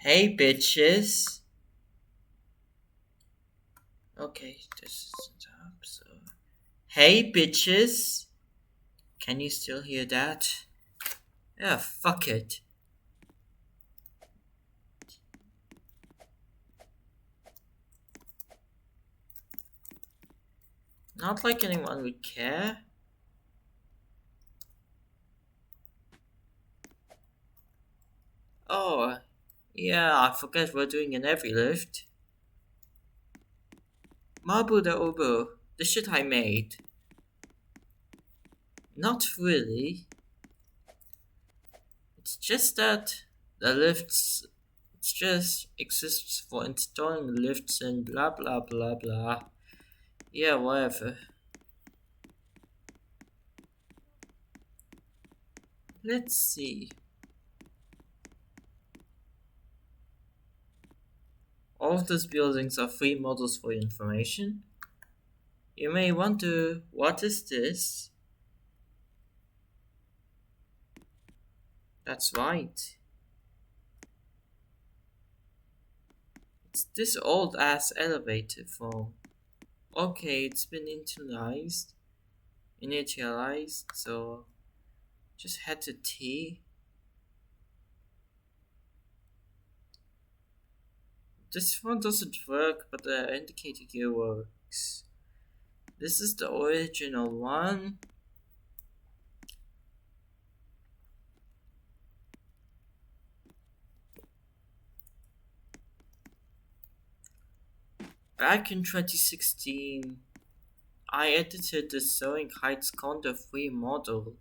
Hey bitches. Okay, this isn't up, so. Hey bitches. Can you still hear that? Yeah, fuck it. Not like anyone would care. Oh, yeah, I forgot we're doing an EveryLift. Marborda Urbo, the shit I made. Not really. It's just that the lifts. It just exists for installing lifts and blah blah blah blah. Yeah, whatever. Let's see. All of these buildings are free models for your information. You may wonder, what is this? That's right. It's this old ass elevator form. Okay, it's been initialized, so just head to T. This one doesn't work, but the indicator here works. This is the original one. Back in 2016, I edited the Soaring Heights Condo 3 model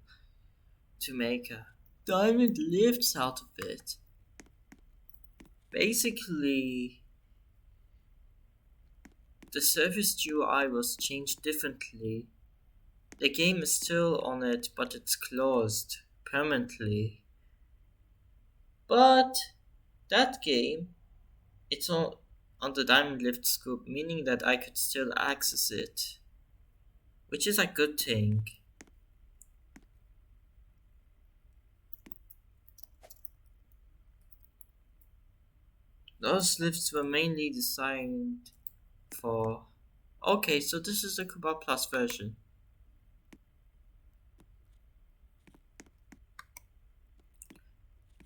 to make a diamond lifts out of it. Basically, the service UI was changed differently. The game is still on it, but it's closed permanently. But that game, it's on the Diamond Lift scope, meaning that I could still access it, which is a good thing. Those lifts were mainly designed for. Okay, so this is the Kuba Plus version.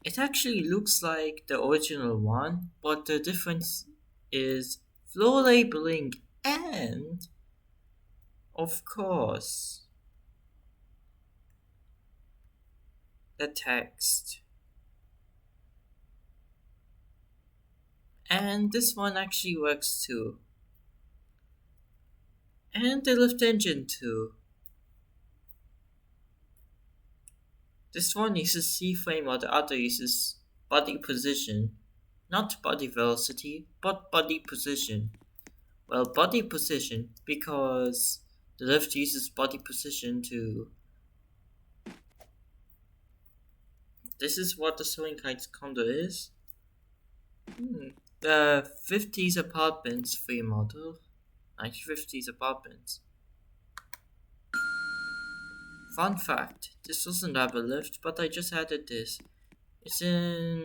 It actually looks like the original one, but the difference is floor labeling and, of course, the text. And this one actually works too. And the lift engine too. This one uses C-frame while the other uses body position. Not body velocity, but body position. Well, body position because the lift uses body position to. This is what the Soaring Heights condo is. The 50s apartments free model. 1950s apartments. Fun fact, this doesn't have a lift, but I just added this. It's in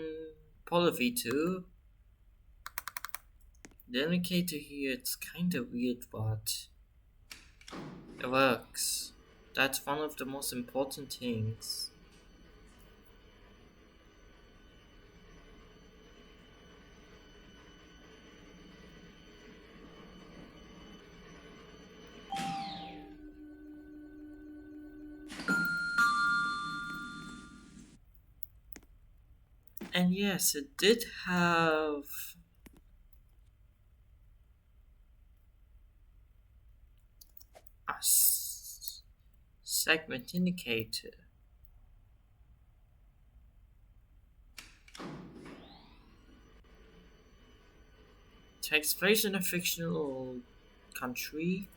Polar V2. The indicator here, it's kinda weird, but it works. That's one of the most important things. And yes, it did have a segment indicator. Takes place in a fictional country.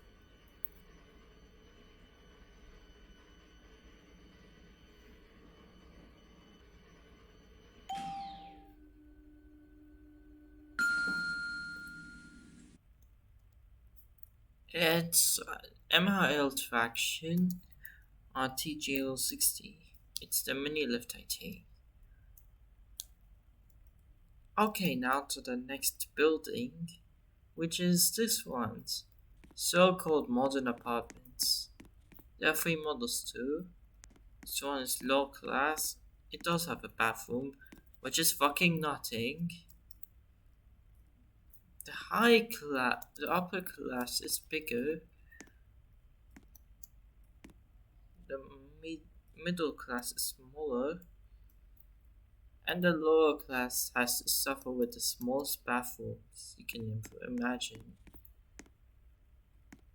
It's MRL traction on TGL60. It's the mini lift I take. Okay, now to the next building, which is this one's so-called modern apartments. There are three models too. This one is low class. It does have a bathroom, which is fucking nothing. The upper class is bigger. The middle class is smaller. And the lower class has to suffer with the smallest bathrooms you can ever imagine.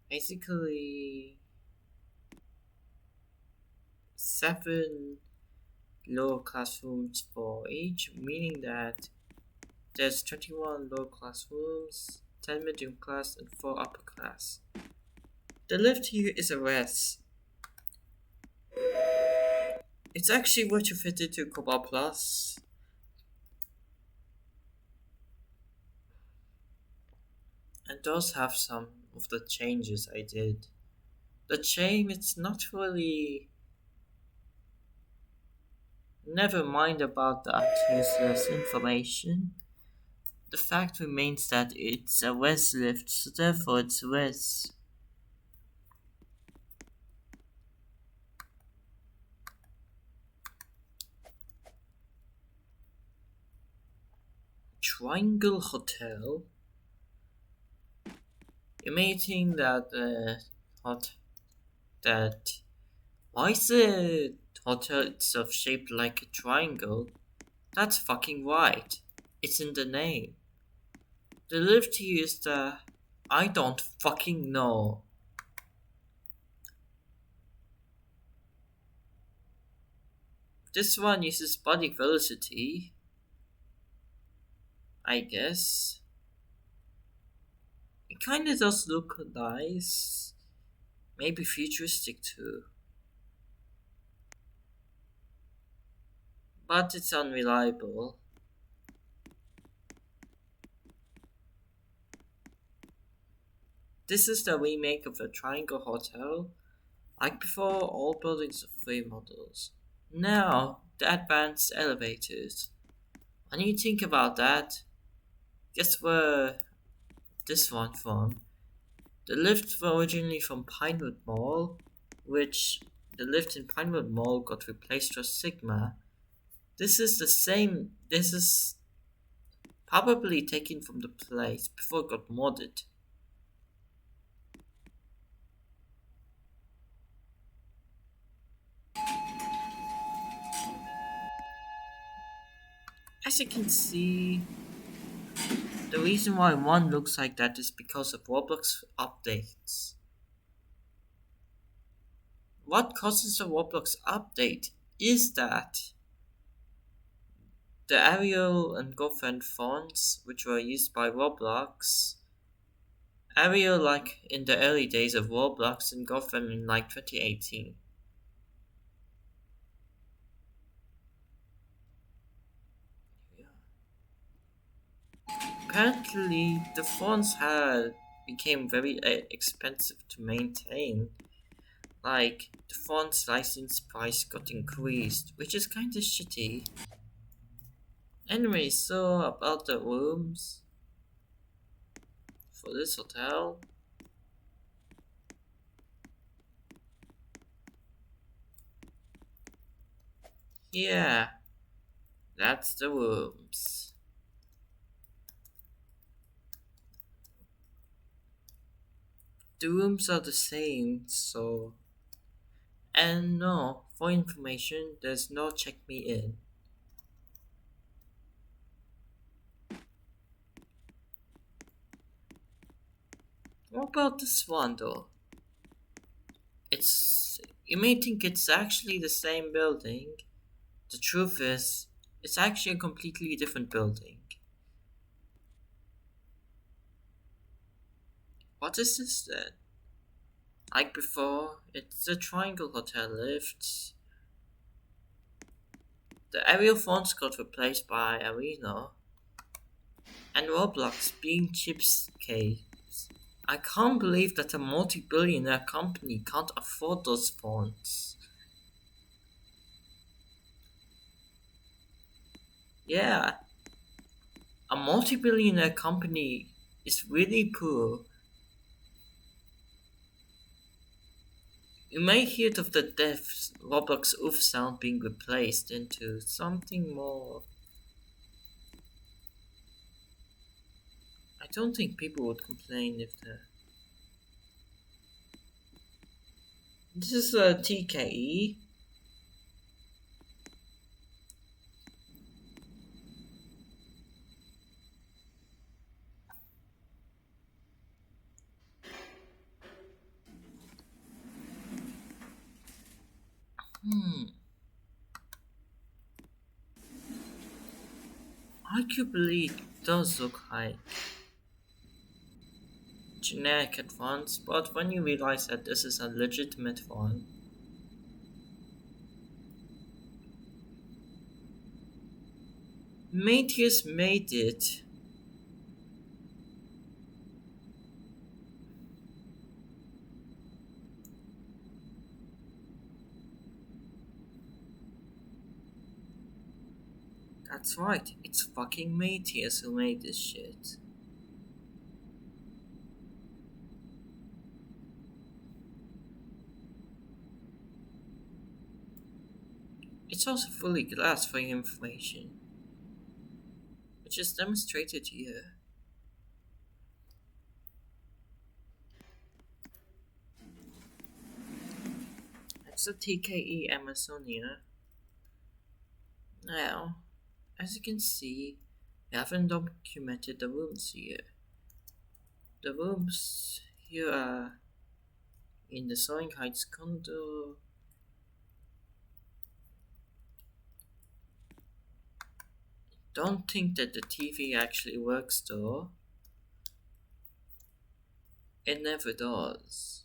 Basically, 7 lower classrooms for each, meaning that there's 21 lower class rooms, 10 medium class, and 4 upper class. The lift here is a mess. It's actually retrofitted to Cobalt Plus. And does have some of the changes I did. The chain, it's not really. Never mind about that useless information. The fact remains that it's a res lift, so therefore it's res. Triangle Hotel. You may think that that why is the hotel itself shaped like a triangle? That's fucking right. It's in the name. The lift here is the I don't fucking know. This one uses body velocity, I guess. It kinda does look nice. Maybe futuristic too. But it's unreliable. This is the remake of the Triangle Hotel. Like before, all buildings are three models. Now, the advanced elevators. When you think about that, guess where this one from? The lifts were originally from Pinewood Mall, which the lift in Pinewood Mall got replaced for Sigma. This is the same. This is probably taken from the place before it got modded. As you can see, the reason why one looks like that is because of Roblox updates. What causes a Roblox update is that the Arial and Gotham fonts, which were used by Roblox, Arial like in the early days of Roblox and Gotham in like 2018. Apparently, the fonts had became very expensive to maintain. Like, the font's license price got increased, which is kinda shitty. Anyway, so about the rooms for this hotel. Yeah, that's the rooms. The rooms are the same, so. And no, for information, there's no check me in. What about this one though? It's. You may think it's actually the same building. The truth is, it's actually a completely different building. What is this then? Like before, it's the Triangle Hotel lifts. The aerial fonts got replaced by Arena. And Roblox being cheapskates. I can't believe that a multi-billionaire company can't afford those fonts. Yeah, A multi-billionaire company is really poor. You may hear of the deaf Roblox oof sound being replaced into something more. I don't think people would complain if the. This is a TKE. Arguably, it does look high. Generic at once, but when you realize that this is a legitimate one, Mateus made it. That's right, it's fucking Mateus who made this shit. It's also fully glass for your information, which is demonstrated here. It's a TKE Amazonia. Now, as you can see, we haven't documented the rooms here. The rooms here are in the Soaring Heights condo. Don't think that the TV actually works though. It never does.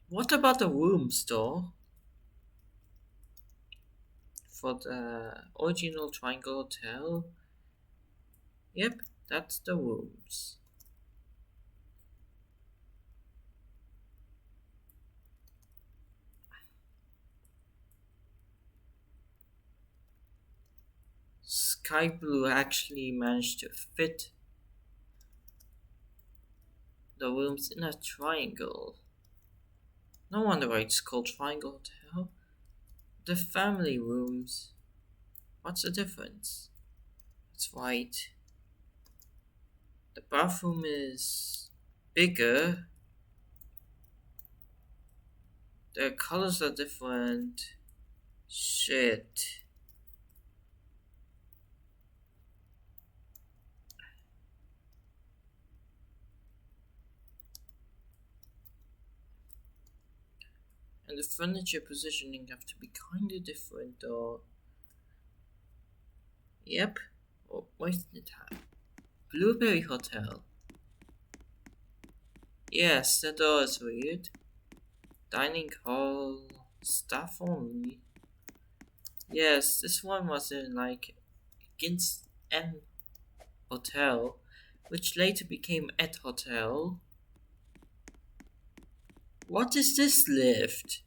What about the rooms though? For the original Triangle Hotel? Yep, that's the rooms. Sky Blue actually managed to fit the rooms in a triangle. No wonder why it's called Triangle Hotel. The family rooms. What's the difference? It's white. The bathroom is bigger. The colors are different. Shit. And the furniture positioning have to be kinda different though. Yep. Oh, wait the time. Blueberry Hotel. Yes, the door is weird. Dining hall. Staff only. Yes, this one was in like against N Hotel, which later became Ed Hotel. What is this lift?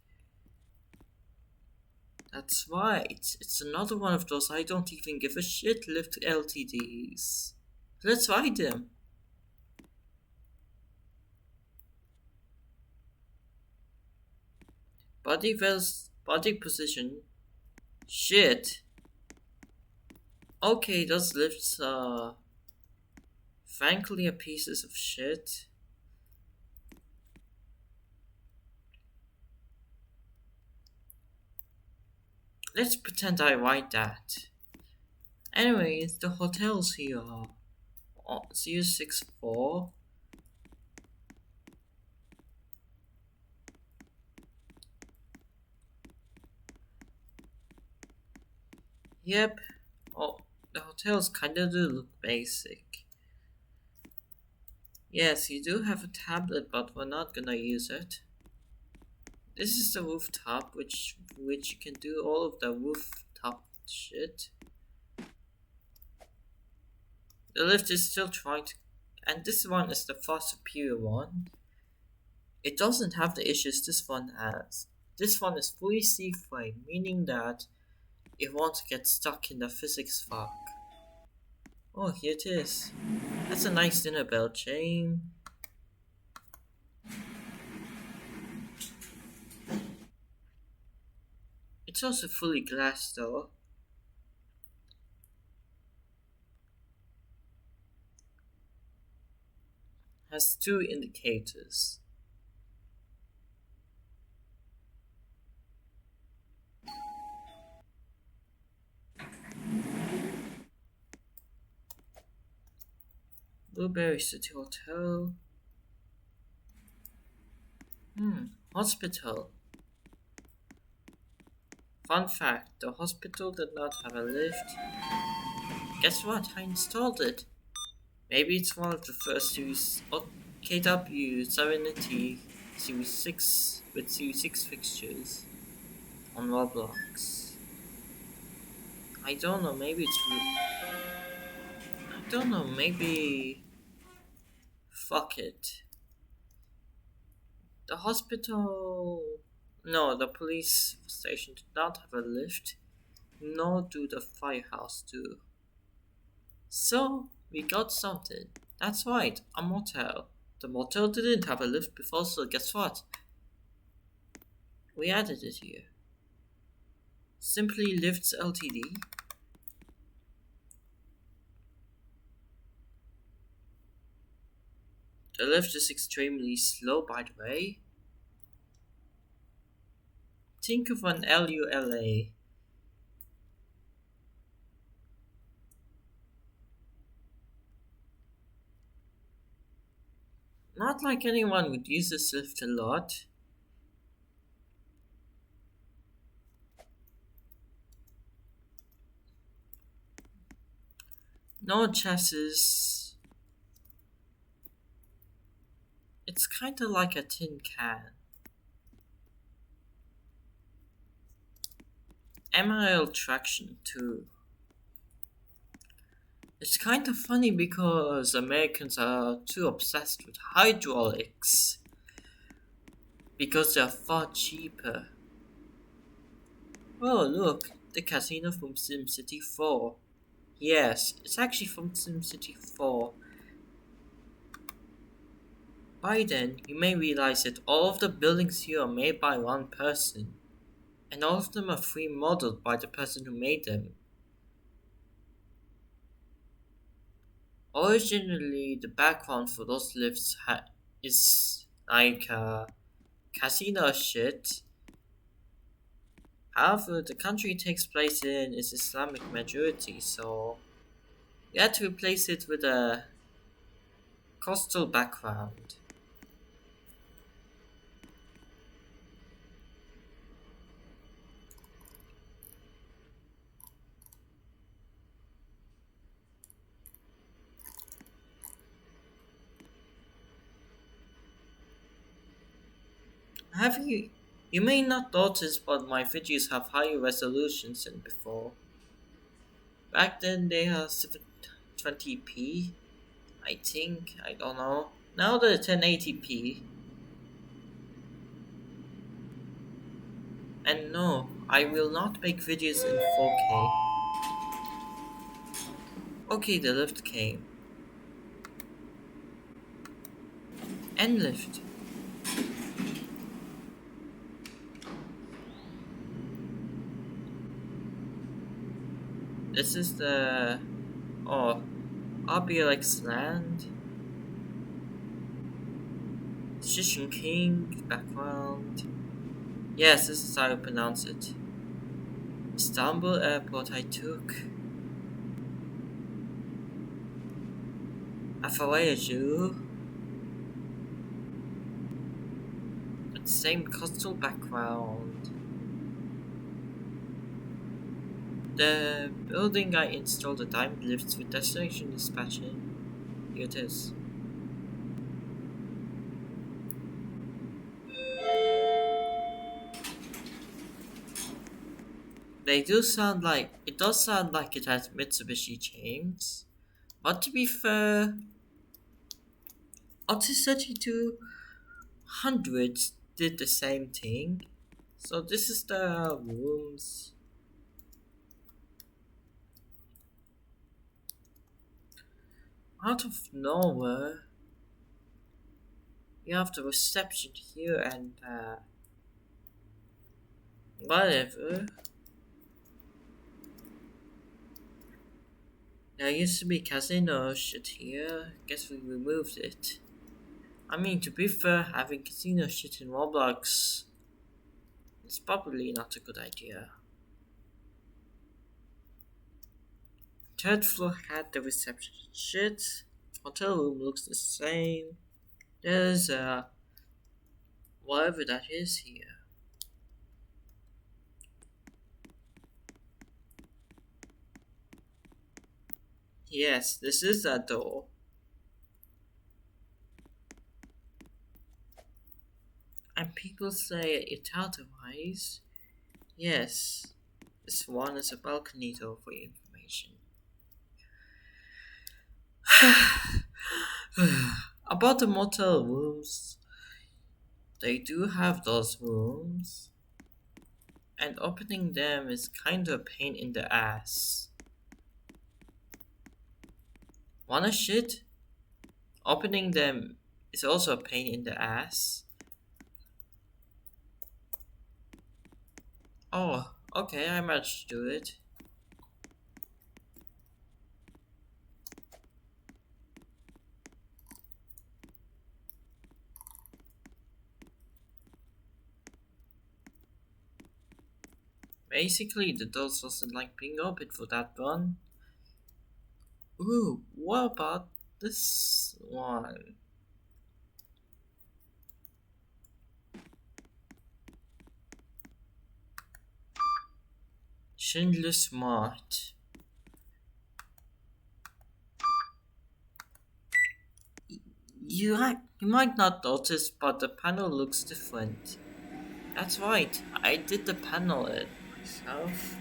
That's right, it's another one of those I don't even give a shit lift LTDs. Let's ride them. Body position. Shit. Okay, those lifts are frankly a pieces of shit. Let's pretend I write that. Anyways, the hotels here are 064. Yep. Oh, the hotels kinda do look basic. Yes, you do have a tablet, but we're not gonna use it. This is the rooftop, which you can do all of the rooftop shit. The lift is still trying to, and this one is the far superior one. It doesn't have the issues this one has. This one is fully C-frame, meaning that You won't get stuck in the physics fog. Oh, here it is. That's a nice dinner bell chain. It's also fully glass though. Has two indicators. Blueberry City Hotel. Hospital. Fun fact, the hospital did not have a lift. Guess what? I installed it. Maybe it's one of the first series KW Serenity Series 6 with Series 6 fixtures on Roblox. I don't know, maybe I don't know, maybe. Fuck it. The hospital. No, the police station did not have a lift, nor do the firehouse do. So, we got something. That's right, a motel. The motel didn't have a lift before, so guess what? We added it here. Simply Lifts Ltd. The lift is extremely slow, by the way. Think of an LULA. Not like anyone would use this lift a lot. No chassis. It's kinda like a tin can. MRL traction too. It's kind of funny because Americans are too obsessed with hydraulics because they're far cheaper. Oh, look, the casino from SimCity 4. Yes, it's actually from SimCity 4. By then, you may realize that all of the buildings here are made by one person, and all of them are free modeled by the person who made them. Originally, the background for those lifts is like casino shit. However, the country it takes place in is Islamic majority, so we had to replace it with a coastal background. Have you? You may not notice, but my videos have higher resolutions than before. Back then they are 720p, I think. I don't know. Now they're 1080p. And no, I will not make videos in 4K. Okay, the lift came. End lift. This is the RBLX land. Shishin King background. Yes, this is how you pronounce it. Istanbul airport I took. Afawayaju. Same coastal background. The building I installed the diamond lifts with destination dispatching. Here it is. It does sound like it has Mitsubishi chains. But to be fair, Otis 3200 did the same thing. So this is the rooms. Out of nowhere, you have the reception here and whatever. There used to be casino shit here. Guess we removed it. I mean, to be fair, having casino shit in Roblox is probably not a good idea. Third floor had the reception shit. Hotel room looks the same. There's whatever that is here. Yes, this is that door. And people say it otherwise. Yes, this one is a balcony door for your information. About the motel rooms, they do have those rooms, and opening them is kind of a pain in the ass. Wanna shit? Opening them is also a pain in the ass. Oh, okay, I managed to do it. Basically, the doors wasn't like being open for that one. Ooh, what about this one? Schindler's Smart. You might not notice, but the panel looks different. That's right, I did the panel it myself.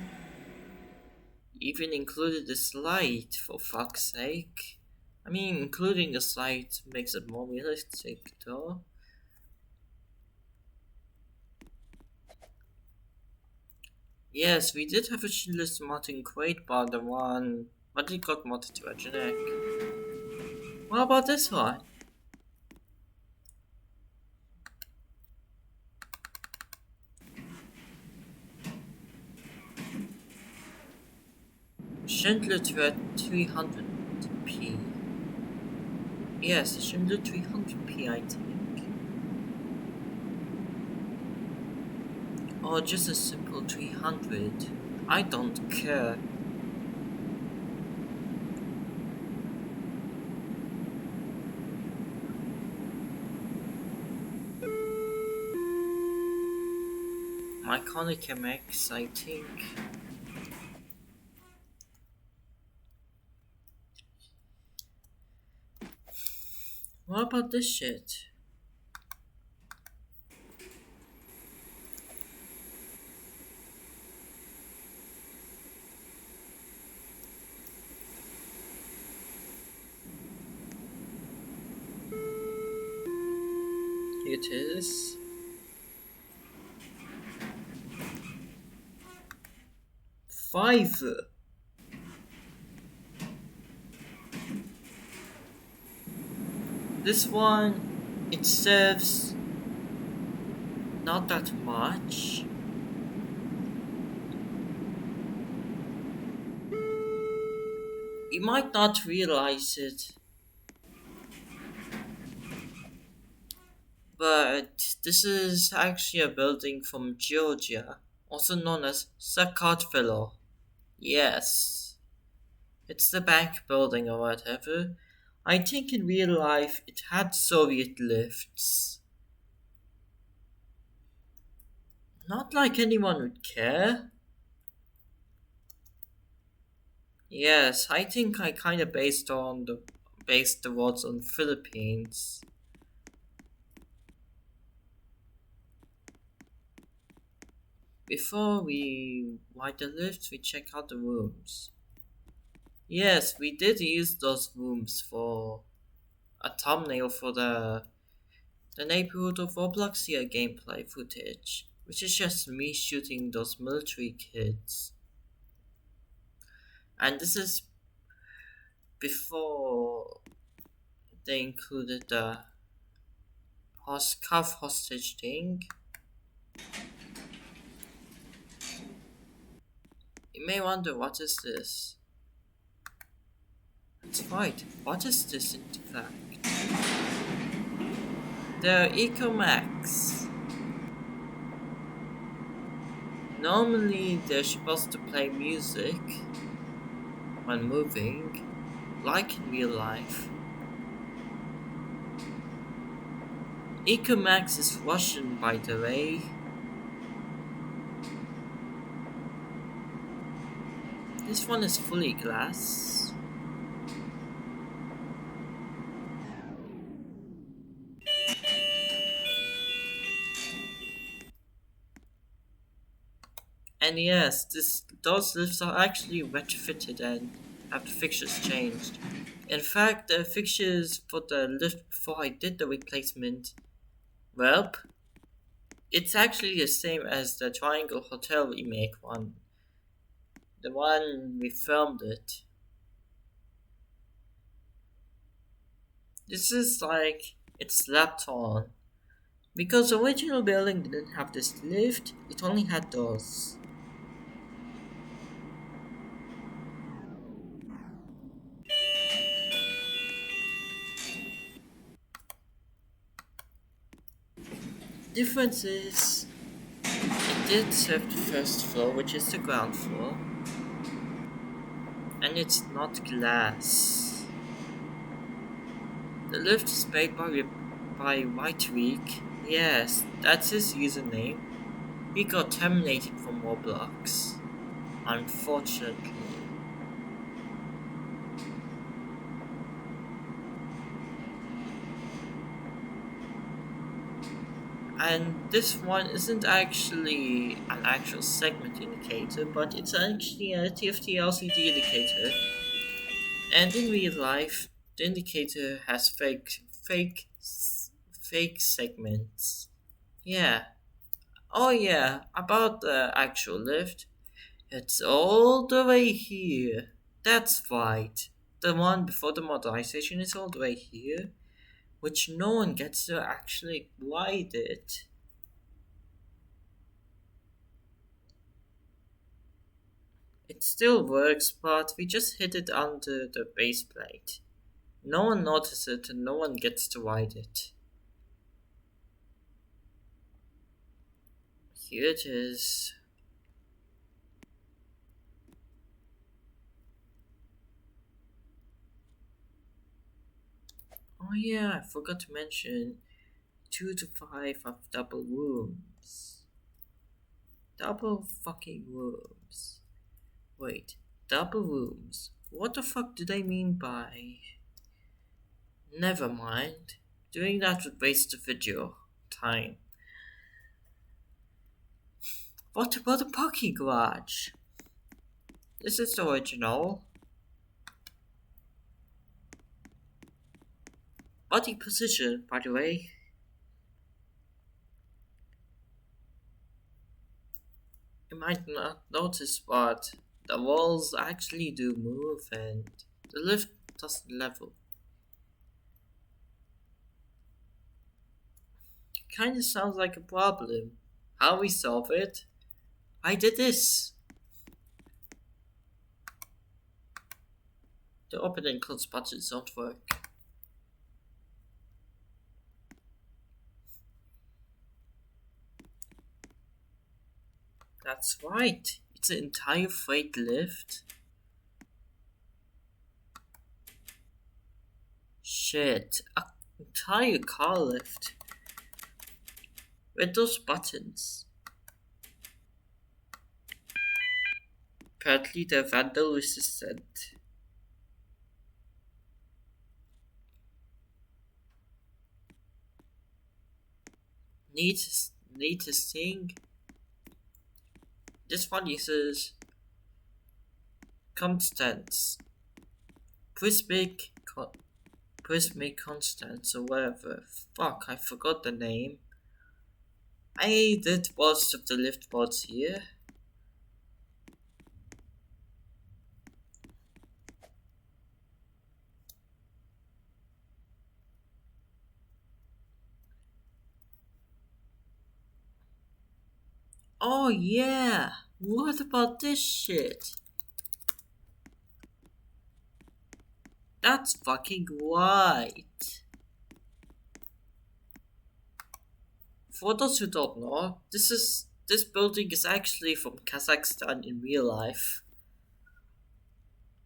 Even included a slide, for fuck's sake. I mean, including a slide makes it more realistic, though. Yes, we did have a Schindler's Smart in Crate Bar, the one, but it got modded to a generic. What about this one? Schindler 300p. Yes, Schindler 300p, I think. Or just a simple 300. I don't care. My Iconic MX, I think. What about this shit? It is. Five. This one, it serves not that much. You might not realize it, but this is actually a building from Georgia, also known as Sakartvelo. Yes, it's the bank building or whatever. I think in real life it had Soviet lifts. Not like anyone would care. Yes, I think I kind of based the words on Philippines. Before we ride the lift, we check out the rooms. Yes, we did use those rooms for a thumbnail for the neighborhood of Robloxia gameplay footage, which is just me shooting those military kids. And this is before They included the cuff hostage thing. You may wonder, what is this? That's right, what is this in fact? They're Ecomax. Normally they're supposed to play music when moving, like in real life. Ecomax is Russian, by the way. This one is fully glass. And yes, those lifts are actually retrofitted and have the fixtures changed. In fact, the fixtures for the lift before I did the replacement, well, it's actually the same as the Triangle Hotel remake one. The one we filmed it. This is like, it's slapped on. Because the original building didn't have this lift, it only had those. Difference is, it did serve the first floor, which is the ground floor. And it's not glass. The lift is made by White Week. Yes, that's his username. He got terminated from Roblox, unfortunately. And this one isn't actually an actual segment indicator, but it's actually a TFT LCD indicator. And in real life, the indicator has fake segments. Yeah. Oh yeah, about the actual lift. It's all the way here. That's right. The one before the modernization is all the way here, which no one gets to actually ride it. It still works, but we just hid it under the base plate. No one notices it and no one gets to ride it. Here it is. Oh yeah, I forgot to mention 2 to 5 have double rooms. Double fucking rooms. Wait, double rooms? What the fuck do they mean by... Never mind. Doing that would waste the video time. What about the parking garage? This is the original. Body position, by the way. You might not notice, but the walls actually do move and the lift doesn't level. Kinda sounds like a problem. How we solve it? I did this. The open and close buttons don't work. That's right. It's an entire freight lift. Shit. An entire car lift. With those buttons. Apparently they're vandal resistant. Neatest thing. This one uses constants. Prismic constants or whatever. Fuck, I forgot the name. I did most of the lift mods here. Oh yeah, what about this shit? That's fucking right. For those who don't know, this building is actually from Kazakhstan in real life.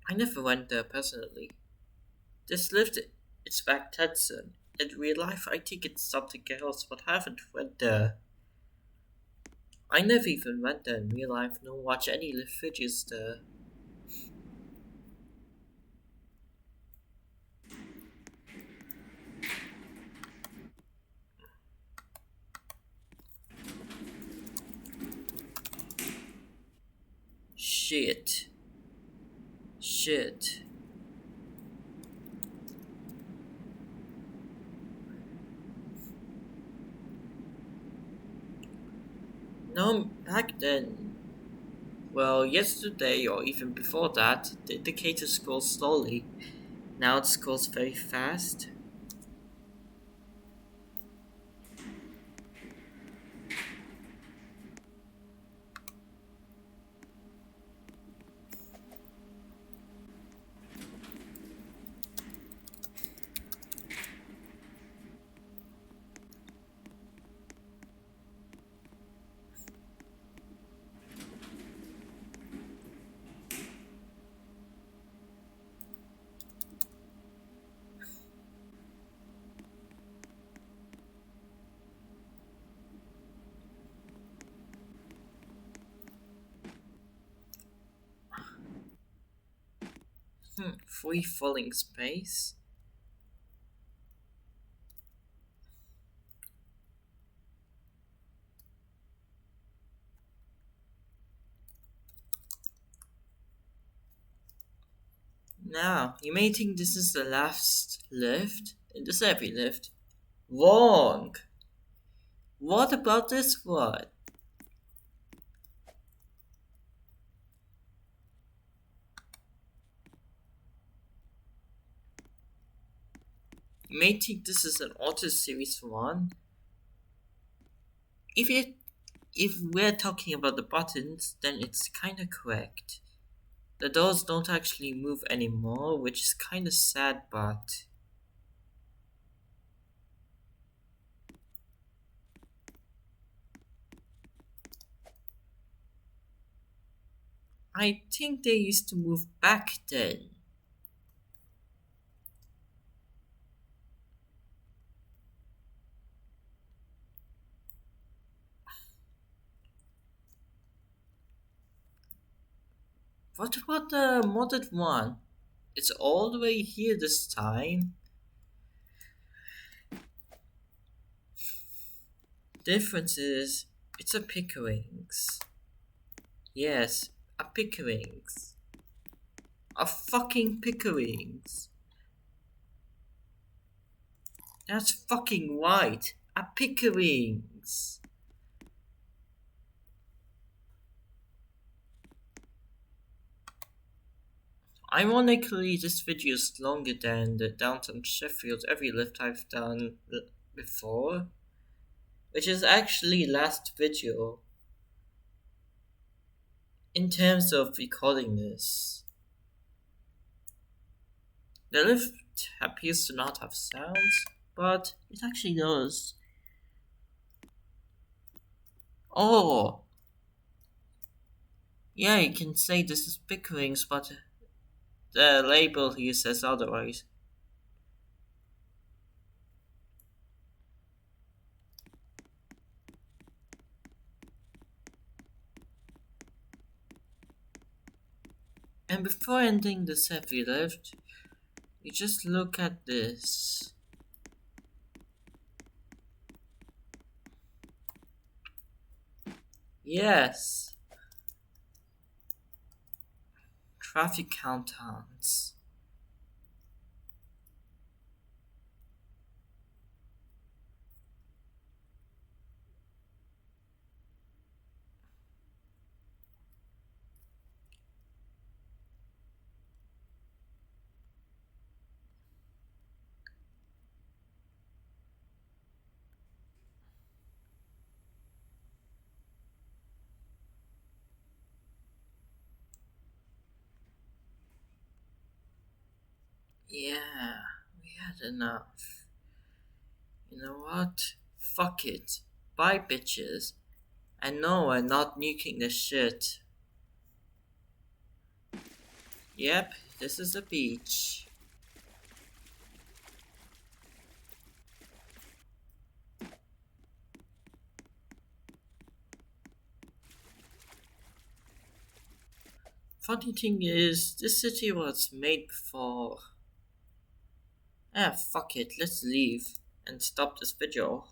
I never went there personally. This lift it's back Tetson. In real life I think it's something else, but I haven't went there. I never even went there in real life nor watch any lift videos there. Shit. Shit. No, back then, well, yesterday or even before that, the indicator scrolls slowly. Now it scrolls very fast. Free falling space? Now, you may think this is the last lift in this every lift. Wrong! What about this one? You may think this is an auto series one. If you if we're talking about the buttons, then it's kinda correct. The doors don't actually move anymore, which is kinda sad, but I think they used to move back then. What about the modded one? It's all the way here this time. Difference is, it's a Pickerings. Yes, a Pickerings. A fucking Pickerings. That's fucking right. A Pickerings. Ironically, this video is longer than the Downtown Sheffield every lift I've done before, which is actually last video in terms of recording this. The lift appears to not have sounds, but it actually does. Oh, yeah, you can say this is Pickering's, but the label here says otherwise. And before ending this heavy lift, you just look at this. Yes, traffic countdowns. Yeah, we had enough. You know what? Fuck it. Bye, bitches. I know I'm not nuking the shit. Yep, this is the beach. Funny thing is, this city was made before. Ah, fuck it, let's leave and stop this video.